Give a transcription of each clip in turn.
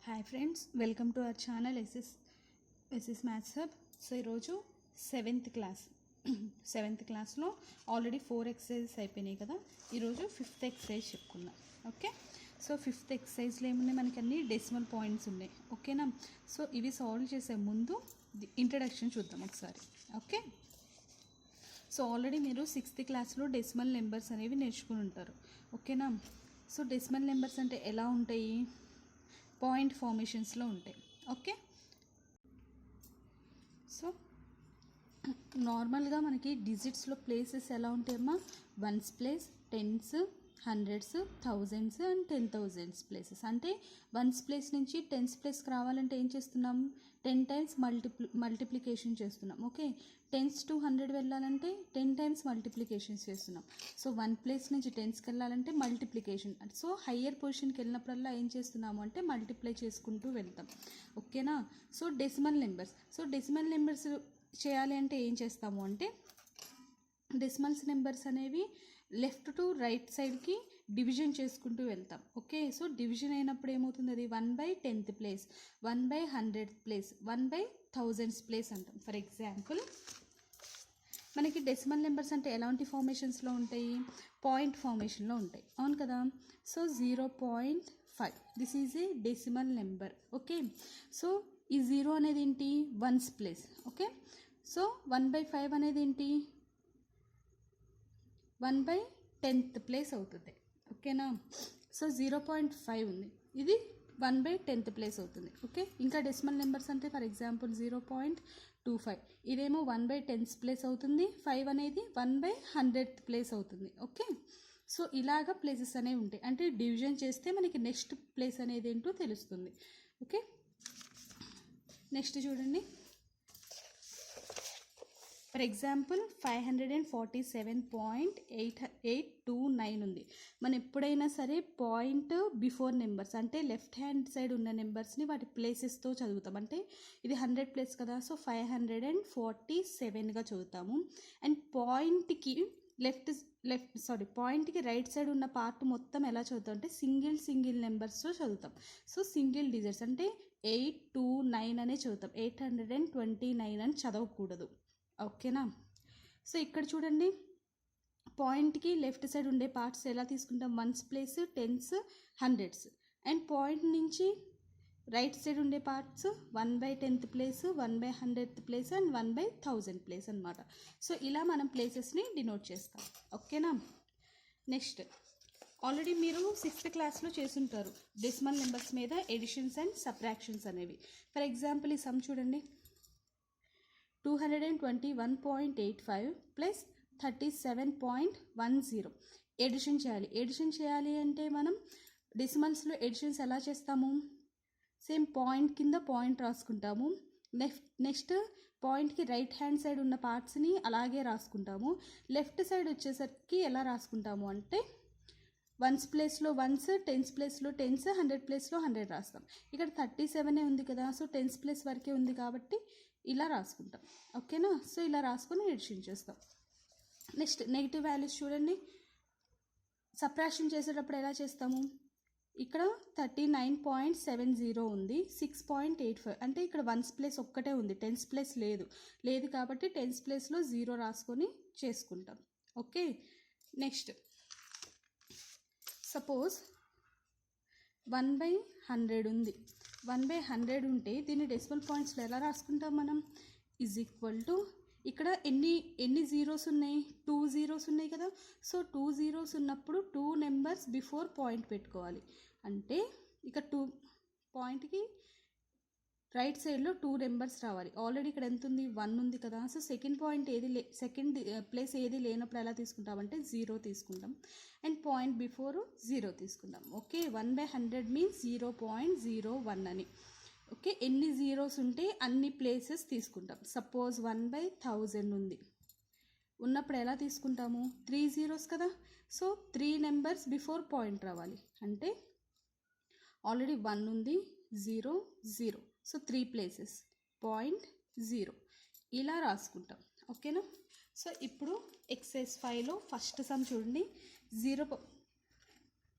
Hi friends, welcome to our channel SS maths hub. So ఈరోజు seventh క్లాస్లో already 4 exercises అయిపోయినాయి కదా. ఈరోజు 5th ఎక్సర్సైజ్ చెప్పుకుందాం. ఓకే, సో 5th ఎక్సర్సైజ్లో ఏమున్నాయి, మనకి అన్ని డెసిమల్ పాయింట్స్ ఉన్నాయి. ఓకేనా. సో ఇవి సాల్వ్ చేసే ముందు ఇంట్రడక్షన్ చూద్దాం ఒకసారి. ఓకే, సో ఆల్రెడీ మీరు 6th క్లాస్లో డెసిమల్ నెంబర్స్ అనేవి నేర్చుకుని ఉంటారు. ఓకేనా. సో డెసిమల్ నెంబర్స్ అంటే ఎలా ఉంటాయి, పాయింట్ ఫార్మేషన్స్లో ఉంటాయి. ఓకే, సో నార్మల్గా మనకి డిజిట్స్లో ప్లేసెస్ ఎలా ఉంటాయమ్మా, ones place, tens, hundreds, thousands and 10,000s places. అంటే వన్స్ ప్లేస్ నుంచి టెన్స్ ప్లేస్కి రావాలంటే ఏం చేస్తున్నాం, 10 times మల్టిప్లికేషన్ చేస్తున్నాం. ఓకే, టెన్స్ టు 100 వెళ్ళాలంటే 10 times మల్టిప్లికేషన్స్ చేస్తున్నాం. సో 1 ప్లేస్ నుంచి 10స్కి వెళ్ళాలంటే మల్టిప్లికేషన్. సో హయ్యర్ పొజిషన్కి వెళ్ళినప్పుడల్లా ఏం చేస్తున్నాము అంటే మల్టిప్లై చేసుకుంటూ వెళ్తాం. ఓకేనా. సో డెసిమల్ నెంబర్స్ చేయాలి అంటే ఏం చేస్తాము అంటే, డెసిమల్స్ నెంబర్స్ అనేవి లెఫ్ట్ టు రైట్ సైడ్కి డివిజన్ చేసుకుంటూ వెళ్తాం. ఓకే, సో డివిజన్ అయినప్పుడు ఏమవుతుంది, అది 1/10th place, 1/100th place, 1/1000th place అంటాం. ఫర్ ఎగ్జాంపుల్ మనకి డెసిమల్ నెంబర్స్ అంటే ఎలాంటి ఫార్మేషన్స్లో ఉంటాయి, పాయింట్ ఫార్మేషన్లో ఉంటాయి. అవును కదా. So 0.5 this is a decimal number. Okay, so ఈ 0 అనేది ఏంటి, వన్స్ ప్లేస్. ఓకే, సో 1/5 అనేది ఏంటి, 1/10th ప్లేస్ అవుతుంది. ఓకేనా. సో 0.5 ఉంది, ఇది 1/10th ప్లేస్ అవుతుంది. ఓకే, ఇంకా డెసిమల్ నెంబర్స్ అంటే ఫర్ ఎగ్జాంపుల్ 0.25, ఇదేమో 1/10th ప్లేస్ అవుతుంది, 5 అనేది 1/100th ప్లేస్ అవుతుంది. ఓకే, సో ఇలాగ ప్లేసెస్ అనేవి ఉంటాయి. అంటే డివిజన్ చేస్తే మనకి నెక్స్ట్ ప్లేస్ అనేది ఏంటో తెలుస్తుంది. ఓకే, నెక్స్ట్ చూడండి. ఫర్ ఎగ్జాంపుల్ 547.829 ఉంది. మనం ఎప్పుడైనా సరే పాయింట్ బిఫోర్ నెంబర్స్ అంటే లెఫ్ట్ హ్యాండ్ సైడ్ ఉన్న నెంబర్స్ని వాటి ప్లేసెస్తో చదువుతాం. అంటే ఇది 100 ప్లేస్ కదా, సో 547గా చదువుతాము. అండ్ పాయింట్కి పాయింట్కి రైట్ సైడ్ ఉన్న పార్ట్ మొత్తం ఎలా చదువుతాం అంటే సింగిల్ నెంబర్స్తో చదువుతాం. సో సింగిల్ డిజిట్స్ అంటే 829 అనే చదువుతాం, 829 అని చదవకూడదు. ఓకేనా. సో ఇక్కడ చూడండి, పాయింట్కి లెఫ్ట్ సైడ్ ఉండే పార్ట్స్ ఎలా తీసుకుంటాం, ones place, tens, hundreds. And point నుంచి రైట్ సైడ్ ఉండే parts 1/10th place, 1/100th place and 1/1000 place అనమాట. సో ఇలా మనం ప్లేసెస్ని డినోట్ చేస్తాం. ఓకేనా. నెక్స్ట్ ఆల్రెడీ మీరు 6th క్లాస్లో చేసుంటారు డెసిమల్ నెంబర్స్ మీద ఎడిషన్స్ అండ్ సబ్ట్రాక్షన్స్ అనేవి. ఫర్ ఎగ్జాంపుల్ ఈ సమ్ చూడండి, 221.85 ప్లస్ 37.10 ఎడిషన్ చేయాలి అంటే మనం డెసిమల్స్లో ఎడిషన్స్ ఎలా చేస్తాము, సేమ్ పాయింట్ కింద పాయింట్ రాసుకుంటాము. నెక్స్ట్ పాయింట్కి రైట్ హ్యాండ్ సైడ్ ఉన్న పార్ట్స్ని అలాగే రాసుకుంటాము. లెఫ్ట్ సైడ్ వచ్చేసరికి ఎలా రాసుకుంటాము అంటే, వన్స్ ప్లేస్లో వన్స్, టెన్స్ ప్లేస్లో టెన్స్, 100 ప్లేస్లో 100 రాస్తాం. ఇక్కడ 37 ఉంది కదా, సో 10th ప్లేస్ వరకే ఉంది కాబట్టి ఇలా రాసుకుంటాం. ఓకేనా. సో ఇలా రాసుకొని ఎడిషన్ చేస్తాం. నెక్స్ట్ నెగిటివ్ వాల్యూస్ చూడండి, సబ్ట్రాక్షన్ చేసేటప్పుడు ఎలా చేస్తాము, ఇక్కడ 39.70 ఉంది, 6.85 అంటే ఇక్కడ వన్స్ ప్లేస్ ఒక్కటే ఉంది, 10th ప్లేస్ లేదు కాబట్టి 10th ప్లేస్లో 0 రాసుకొని చేసుకుంటాం. ఓకే, నెక్స్ట్ సపోజ్ 1/100 ఉంది. 1/100 ఉంటే దీన్ని డెసిమల్ పాయింట్స్లో ఎలా రాసుకుంటాం మనం, ఈజ్ ఈక్వల్ టు ఇక్కడ ఎన్ని జీరోస్ ఉన్నాయి, 2 zeros ఉన్నాయి కదా. సో 2 zeros ఉన్నప్పుడు 2 నెంబర్స్ బిఫోర్ పాయింట్ పెట్టుకోవాలి. అంటే ఇక్కడ 2 పాయింట్కి రైట్ సైడ్లో 2 నెంబర్స్ రావాలి. ఆల్రెడీ ఇక్కడ ఎంత ఉంది, 1 ఉంది కదా. సో సెకండ్ ప్లేస్ ఏది లేనప్పుడు ఎలా తీసుకుంటామంటే 0 తీసుకుంటాం. అండ్ పాయింట్ బిఫోర్ 0 తీసుకుంటాం. ఓకే, 1/100 మీన్స్ 0.01 అని. ఓకే, ఎన్ని జీరోస్ ఉంటే అన్ని ప్లేసెస్ తీసుకుంటాం. సపోజ్ 1/1000 ఉన్నప్పుడు ఎలా తీసుకుంటాము, 3 zeros కదా. సో 3 నెంబర్స్ బిఫోర్ పాయింట్ రావాలి. అంటే ఆల్రెడీ 1 ఉంది, 0, 0. సో 3 ప్లేసెస్, 0.0 ఇలా రాసుకుంటాం. ఓకేనా. సో ఇప్పుడు ఎక్సర్సైజ్ 5లో ఫస్ట్ సమ్ చూడండి,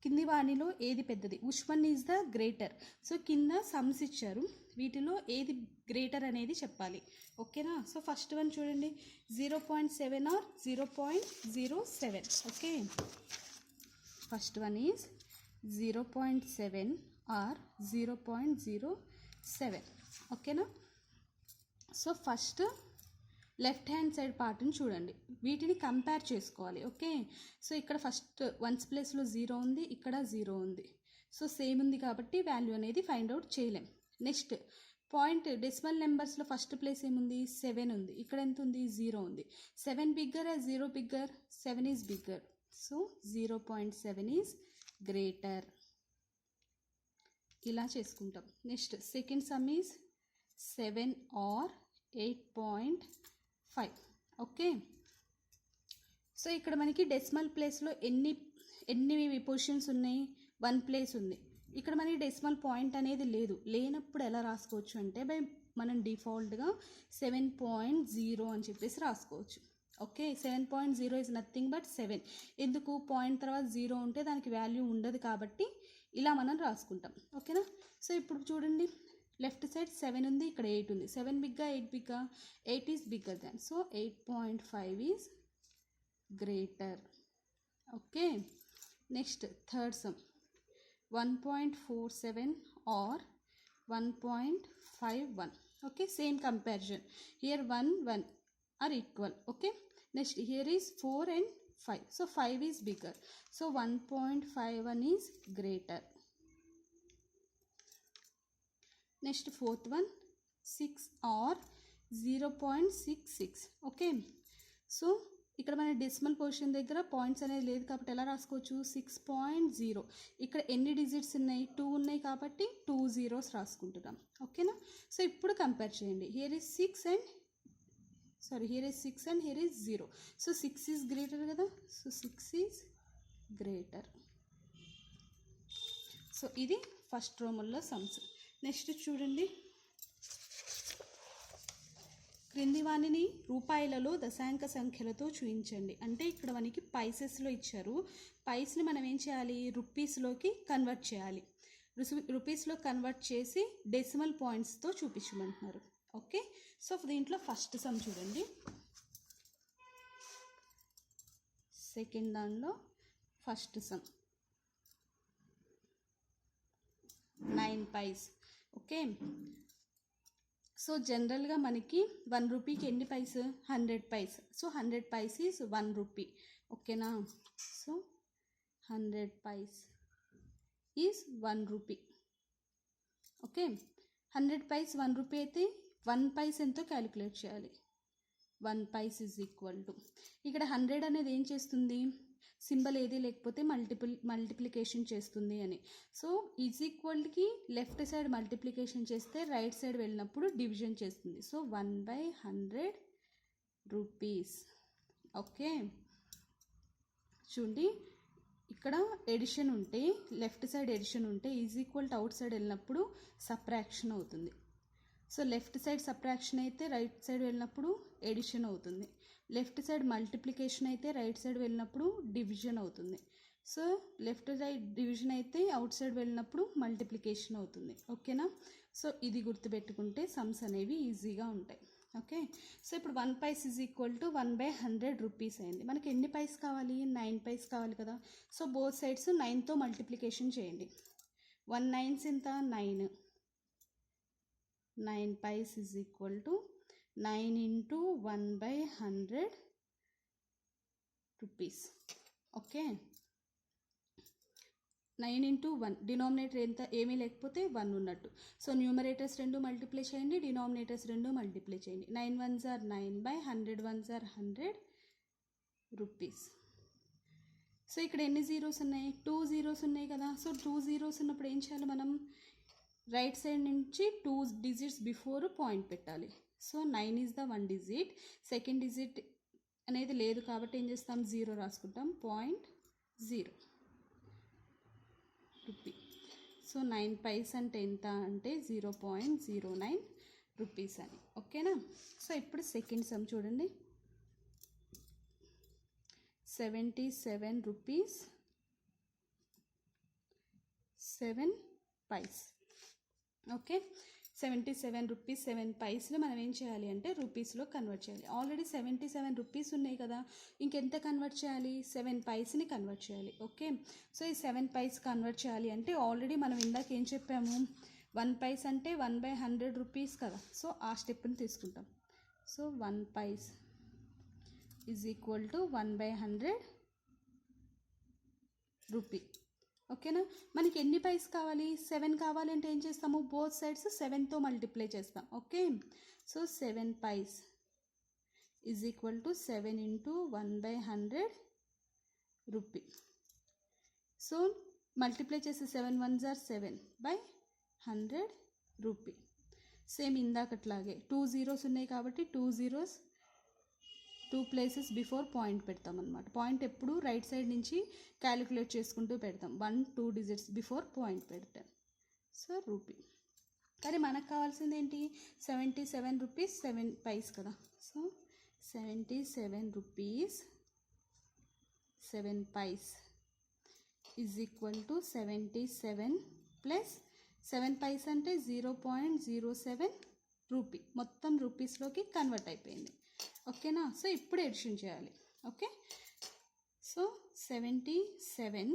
కింది వాణిలో ఏది పెద్దది, which one is the greater. So కింద సమ్స్ ఇచ్చారు, వీటిలో ఏది గ్రేటర్ అనేది చెప్పాలి. ఓకేనా. సో ఫస్ట్ వన్ చూడండి, 0.7 or 0.07. Okay, first one is 0.7 or 0.07. ఓకేనా. So first left hand side పార్ట్ని చూడండి, వీటిని కంపేర్ చేసుకోవాలి. ఓకే, సో ఇక్కడ ఫస్ట్ వన్స్ ప్లేస్లో 0 ఉంది, ఇక్కడ 0 ఉంది. సో సేమ్ ఉంది కాబట్టి వాల్యూ అనేది ఫైండ్ అవుట్ చేయలేం. నెక్స్ట్ పాయింట్ డెసిమల్ నెంబర్స్లో ఫస్ట్ ప్లేస్ ఏముంది, 7 ఉంది. ఇక్కడ ఎంత ఉంది, 0 ఉంది. 7 బిగ్గర్ ఆ 0 bigger, 7 is bigger. So 0.7 is greater. ఇలా చేసుకుంటాం. Next second sum is 7 or 8.5. Okay, so ఇక్కడ మనకి డెసిమల్ ప్లేస్లో ఎన్ని పొజిషన్స్ ఉన్నాయి, 1 ప్లేస్ ఉంది. ఇక్కడ మనకి డెసిమల్ పాయింట్ అనేది లేనప్పుడు ఎలా రాసుకోవచ్చు అంటే మనం డిఫాల్ట్గా 7.0 అని చెప్పేసి రాసుకోవచ్చు. Okay, 7.0 is nothing but 7. ఎందుకు, పాయింట్ తర్వాత 0 ఉంటే దానికి వాల్యూ ఉండదు కాబట్టి ఇలా మనం రాసుకుంటాం. ఓకేనా. సో ఇప్పుడు చూడండి, లెఫ్ట్ సైడ్ 7 ఉంది, ఇక్కడ 8 ఉంది. 7 bigger 8 bigger, 8 is bigger than. So 8.5 is greater. Okay, next third sum 1.47 or 1.51. Okay, same comparison. Here 1 are equal. Okay, next here is 4 and 5. So 5 is bigger. So 1.51 is greater. Next fourth one, 6 or 0.66. Okay, so ఇక్కడ మన decimal position దగ్గర points అనేది లేదు కాబట్టి ఎలా రాసుకోవచ్చు, 6.0. ఇక్కడ ఎన్ని డిజిట్స్ ఉన్నాయి, 2 ఉన్నాయి కాబట్టి 2 zeros రాసుకుంటున్నాం. ఓకేనా. సో ఇప్పుడు కంపేర్ చేయండి. here is 6 and here is 0. So 6 is greater కదా. So 6 is greater. సో ఇది ఫస్ట్ రోమల్లో సమ్స్. నెక్స్ట్ చూడండి, క్రింది వాణిని రూపాయలలో దశాంక సంఖ్యలతో చూపించండి. అంటే ఇక్కడ మనకి పైసెస్లో ఇచ్చారు. పైస్ని మనం ఏం చేయాలి, రూపీస్లోకి కన్వర్ట్ చేయాలి. రూపీస్లో కన్వర్ట్ చేసి డెసిమల్ పాయింట్స్తో చూపించమంటున్నారు. ఓకే, సో దీంట్లో ఫస్ట్ సమ్ చూడండి, సెకండ్ దానిలో first sum 9 paise. Okay, so జనరల్గా మనకి 1 రూపీకి ఎన్ని paise, 100 paise. So 100 paise is 1 rupee. ఓకేనా. So 100 paise is 1 rupee. Okay, 100 paise 1 rupee అయితే 1 పైస్ ఎంతో క్యాలిక్యులేట్ చేయాలి. 1 పైస్ ఈజ్ ఈక్వల్ టు, ఇక్కడ 100 అనేది ఏం చేస్తుంది, సింబల్ ఏది లేకపోతే మల్టిప్లికేషన్ చేస్తుంది అని. సో ఈజ్ ఈక్వల్కి లెఫ్ట్ సైడ్ మల్టిప్లికేషన్ చేస్తే రైట్ సైడ్ వెళ్ళినప్పుడు డివిజన్ చేస్తుంది. So 1/100 rupees. ఓకే, చూడండి ఇక్కడ ఎడిషన్ ఉంటే, లెఫ్ట్ సైడ్ ఎడిషన్ ఉంటే is equal to out side వెళ్ళినప్పుడు సబ్ట్రాక్షన్ అవుతుంది. సో లెఫ్ట్ సైడ్ సబ్ట్రాక్షన్ అయితే రైట్ సైడ్ వెళ్ళినప్పుడు ఎడిషన్ అవుతుంది. లెఫ్ట్ సైడ్ మల్టిప్లికేషన్ అయితే రైట్ సైడ్ వెళ్ళినప్పుడు డివిజన్ అవుతుంది. సో లెఫ్ట్ సైడ్ డివిజన్ అయితే అవుట్ సైడ్ వెళ్ళినప్పుడు మల్టిప్లికేషన్ అవుతుంది. ఓకేనా. సో ఇది గుర్తుపెట్టుకుంటే సమ్స్ అనేవి ఈజీగా ఉంటాయి. ఓకే, సో ఇప్పుడు 1 paise is equal to 1/100 rupees అయింది. మనకి ఎన్ని పైస్ కావాలి, 9 పైస్ కావాలి కదా. సో బోత్ సైడ్స్ 9తో మల్టిప్లికేషన్ చేయండి. 1 9s ఎంత, 9. 9 paise is equal to 9 into 1/100 rupees. Okay, 9 into 1, denominator ఎంత ఏమీ లేకపోతే 1 ఉన్నట్టు. సో న్యూమరేటర్స్ 2 మల్టిప్లై చేయండి, డినామినేటర్స్ 2 మల్టిప్లై చేయండి. 9 1s are 9/100 1s are 100 rupees. So ఇక్కడ ఎన్ని జీరోస్ ఉన్నాయి, 2 zeros ఉన్నాయి కదా. సో 2 zeros ఉన్నప్పుడు ఏం చేయాలి, మనం రైట్ సైడ్ నుంచి 2 digits బిఫోర్ పాయింట్ పెట్టాలి. So 9 is the 1 digit, second digit అనేది లేదు కాబట్టి ఏం చేస్తాం, 0 రాసుకుంటాం. 0.0 రూపీ. సో 9 పైస్ అంటే ఎంత అంటే 0.09 రూపీస్ అని. ఓకేనా. సో ఇప్పుడు సెకండ్ సమ్ చూడండి, 77 రూపీస్ 7 పైస్. ఓకే, 77 రూపీస్ 7 పైస్ని మనం ఏం చేయాలి అంటే రూపీస్లో కన్వర్ట్ చేయాలి. ఆల్రెడీ 77 రూపీస్ ఉన్నాయి కదా, ఇంకెంత కన్వర్ట్ చేయాలి? 7 పైస్ని కన్వర్ట్ చేయాలి. ఓకే, సో ఈ 7 పైస్ కన్వర్ట్ చేయాలి అంటే ఆల్రెడీ మనం ఇందాక ఏం చెప్పాము, 1 పైస్ అంటే 1/100 రూపీస్ కదా, సో ఆ స్టెప్ని తీసుకుంటాం. So 1 paise is equal to 1/100 rupee. ఓకేనా, మనకి ఎన్ని పైస్ కావాలి? 7 కావాలి అంటే ఏం చేస్తాము, బోత్ సైడ్స్ 7తో మల్టిప్లై చేస్తాం. Okay, so 7 paise is equal to 7 into 1/100 rupee. So multiply చేసి 7 1s are 7/100 రూపీ. సేమ్ ఇందాకట్లాగే 2 zeros ఉన్నాయి కాబట్టి 2 zeros 2 places బిఫోర్ పాయింట్ పెడతాం అనమాట. పాయింట్ ఎప్పుడు రైట్ సైడ్ నుంచి క్యాలిక్యులేట్ చేసుకుంటూ పెడతాం, 1 2 digits బిఫోర్ పాయింట్ పెడతాం. So rupee. కానీ మనకు కావాల్సింది ఏంటి, 77 రూపీస్ 7 పైస్ కదా. So 77 rupees 7 paise is equal to 77 plus 7 paise అంటే 0.07 రూపీ. మొత్తం రూపీస్లోకి కన్వర్ట్ అయిపోయింది. ఓకేనా, సో ఇప్పుడు ఎడిషన్ చేయాలి. ఓకే, సో 77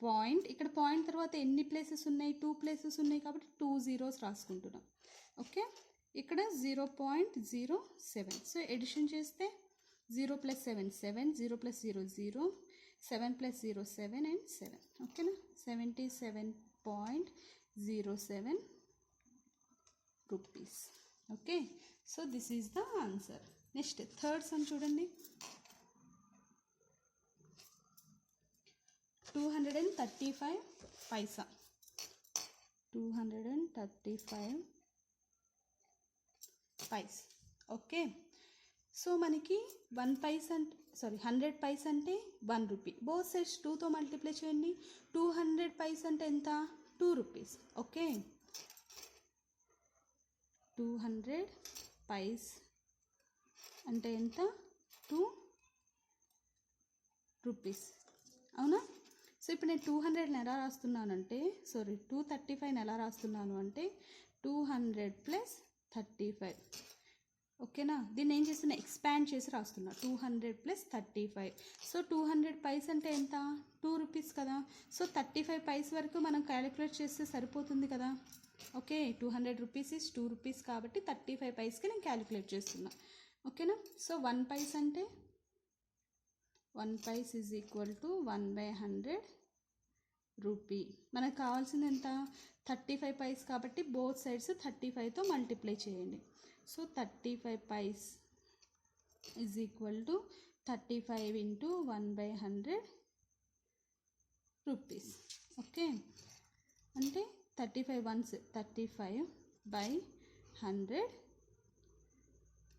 పాయింట్, ఇక్కడ పాయింట్ తర్వాత ఎన్ని ప్లేసెస్ ఉన్నాయి, 2 ప్లేసెస్ ఉన్నాయి కాబట్టి 2 zeros రాసుకుంటున్నాం. ఓకే, ఇక్కడ 0.07. సో ఎడిషన్ చేస్తే 0 + 7 7, 0 + 0 0, 7 + 0 7 and 7. ఓకేనా, 77.07 rupees. Okay, so this is the answer. Next third some చూడండి, 235 పైసా. 235 పైస్. ఓకే, సో మనకి 1 పైస్ అంటే 100 పైస్ అంటే 1 రూపీ. బోత్ సైడ్స్ 2తో మల్టిప్లై చేయండి. 200 పైస్ అంటే ఎంత, 2 రూపీస్. ఓకే, 200 పైస్ అంటే ఎంత, 2 రూపీస్. అవునా, సో ఇప్పుడు నేను 200ని ఎలా రాస్తున్నానంటే 235ని ఎలా రాస్తున్నాను అంటే 200 + 35. ఓకేనా, దీన్ని ఏం చేస్తున్నా, ఎక్స్పాండ్ చేసి రాస్తున్నా, 200 + 35. సో 200 పైస్ అంటే ఎంత, 2 రూపీస్ కదా. సో 35 పైస్ వరకు మనం క్యాలిక్యులేట్ చేస్తే సరిపోతుంది కదా. ఓకే, 200 రూపీస్ ఈజ్ 2 రూపీస్ కాబట్టి 35 పైస్కి నేను క్యాలిక్యులేట్ చేస్తున్నా. ఓకేనా, సో 1 పైస్ అంటే 1 paise is equal to 1/100 rupee. మనకు కావాల్సింది ఎంత, 35 పైస్ కాబట్టి బోత్ సైడ్స్ 35తో మల్టిప్లై చేయండి. So 35 paise is equal to 35 into 1/100 rupees. Okay, అంటే 35 ones 35/100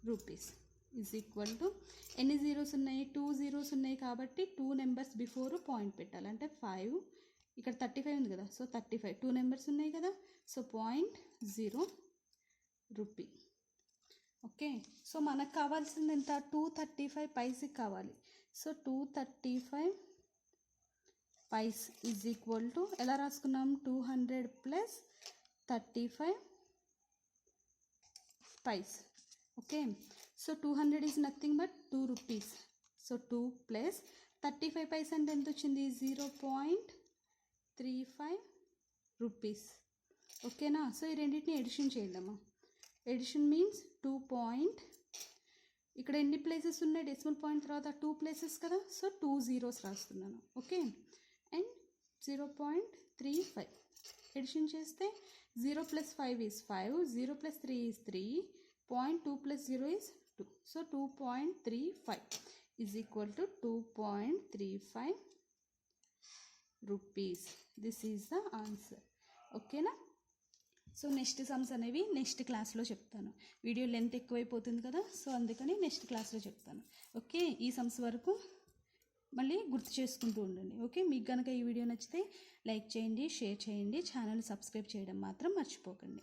rupees is equal to, ఎన్ని జీరోస్ ఉన్నాయి, 2 zeros ఉన్నాయి కాబట్టి 2 నెంబర్స్ బిఫోర్ పాయింట్ పెట్టాలి. అంటే 5, ఇక్కడ 35 ఉంది కదా, సో 35 2 నెంబర్స్ ఉన్నాయి కదా, సో 0.0 రూపీ. ఓకే, సో మనకు కావాల్సింది ఎంత, 235 పైస్కి కావాలి. So 235 paise is equal to ఎలా రాసుకున్నాం, 200 + 35 paise. Okay, so 200 is nothing but 2 rupees. So 2 + 35 paise అంటే ఎంత వచ్చింది, 0.35 రూపీస్. ఓకేనా, సో ఈ రెండింటిని ఎడిషన్ చేద్దామా. Addition means 2. ఇక్కడ ఎన్ని ప్లేసెస్ ఉన్నాయి, డెసిమల్ పాయింట్ తర్వాత 2 ప్లేసెస్ కదా, సో 2 zeros రాస్తున్నాను. ఓకే, అండ్ 0.35 ఎడిషన్ చేస్తే 0 + 5 is 5, 0 + 3 is 3, 0.2 + 0 is 2. So 2.35 is equal to 2.35 rupees. This is the answer. ఓకేనా, సో నెక్స్ట్ సమ్స్ అనేవి నెక్స్ట్ క్లాస్లో చెప్తాను. వీడియో లెంత్ ఎక్కువైపోతుంది కదా, సో అందుకని నెక్స్ట్ క్లాస్లో చెప్తాను. ఓకే, ఈ సమ్స్ వరకు మళ్ళీ గుర్తు చేసుకుంటూ ఉండండి. ఓకే, మీకు కనుక ఈ వీడియో నచ్చితే లైక్ చేయండి, షేర్ చేయండి, ఛానల్ సబ్స్క్రైబ్ చేయడం మాత్రం మర్చిపోకండి.